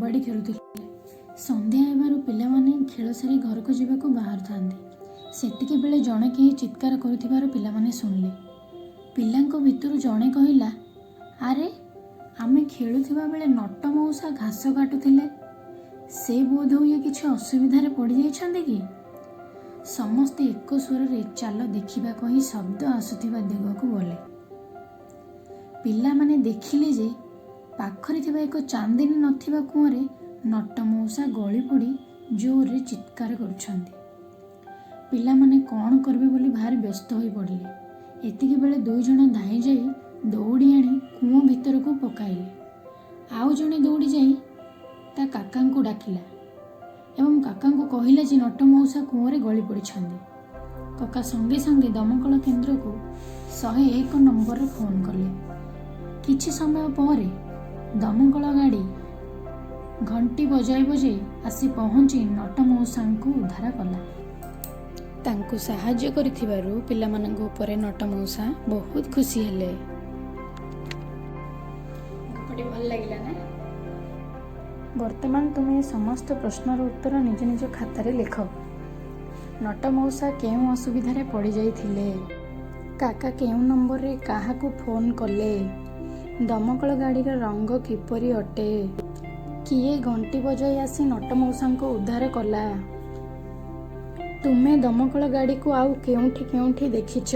କବାଡ଼ି ଖେଳୁଥିଲେ। ସନ୍ଧ୍ୟା ହେବାରୁ ପିଲାମାନେ ଖେଳ ସାରି ଘରକୁ ଯିବାକୁ ବାହାରୁଥାନ୍ତି। ସେତିକି ବେଳେ ଜଣେ କେହି ଚିତ୍କାର କରୁଥିବାର ପିଲାମାନେ ଶୁଣିଲେ। ପିଲାଙ୍କ ଭିତରୁ ଜଣେ କହିଲା, ଆରେ ଆମେ ଖେଳୁଥିବା ବେଳେ ନଟ ମଉସା ଘାସ କାଟୁଥିଲେ। ସେ ବୋଧହୁଏ କିଛି ଅସୁବିଧାରେ ପଡ଼ିଯାଇଛନ୍ତି କି? ସମସ୍ତେ ଏକ ସ୍ୱରରେ ଚାଲ ଦେଖିବା କହି ଶବ୍ଦ ଆସୁଥିବା ଦିଗକୁ ଗଲେ। ପିଲାମାନେ ଦେଖିଲେ ଯେ ପାଖରେ ଥିବା ଏକ ଚାନ୍ଦିନୀ ନଥିବା କୂଅରେ ନଟ ମଉସା ଗଳି ପଡ଼ି ଜୋରରେ ଚିତ୍କାର କରୁଛନ୍ତି। ପିଲାମାନେ କ'ଣ କରିବେ ବୋଲି ଭାରି ବ୍ୟସ୍ତ ହୋଇ ପଡ଼ିଲେ। ଏତିକି ବେଳେ 2 ଜଣ ଧାଇଁ ଯାଇ ଦଉଡ଼ି ଆଣି କୂଅ ଭିତରକୁ ପକାଇଲେ। ଆଉ ଜଣେ ଦୌଡ଼ି ଯାଇ ତା କାକାଙ୍କୁ ଡାକିଲା ଏବଂ କାକାଙ୍କୁ କହିଲା ଯେ ନଟ ମଉସା କୂଅରେ ଗଳି ପଡ଼ିଛନ୍ତି। କକା ସଙ୍ଗେ ସଙ୍ଗେ ଦମକଳ କେନ୍ଦ୍ରକୁ 101 ନମ୍ବରରେ ଫୋନ୍ କଲେ। କିଛି ସମୟ ପରେ ଦମକଳ ଗାଡ଼ି ଘଣ୍ଟି ବଜାଇ ବଜାଇ ଆସି ପହଞ୍ଚି ନଟ ମଉସାଙ୍କୁ ଉଦ୍ଧାର କଲା। ତାଙ୍କୁ ସାହାଯ୍ୟ କରିଥିବାରୁ ପିଲାମାନଙ୍କ ଉପରେ ନଟ ମଉସା ବହୁତ ଖୁସି ହେଲେ। ଗପଟି ଭଲ ଲାଗିଲା ନା? ବର୍ତ୍ତମାନ ତୁମେ ସମସ୍ତ ପ୍ରଶ୍ନର ଉତ୍ତର ନିଜ ନିଜ ଖାତାରେ ଲେଖ। ନଟ ମଉସା କେଉଁ ଅସୁବିଧାରେ ପଡ଼ିଯାଇଥିଲେ? କାକା କେଉଁ ନମ୍ବରରେ କାହାକୁ ଫୋନ୍ କଲେ? ଦମକଳ ଗାଡ଼ିର ରଙ୍ଗ କିପରି ଅଟେ? କିଏ ଘଣ୍ଟି ବଜାଇ ଆସି ନଟ ମଉସାଙ୍କୁ ଉଦ୍ଧାର କଲା? ତୁମେ ଦମକଳ ଗାଡ଼ିକୁ ଆଉ କେଉଁଠି କେଉଁଠି ଦେଖିଛ?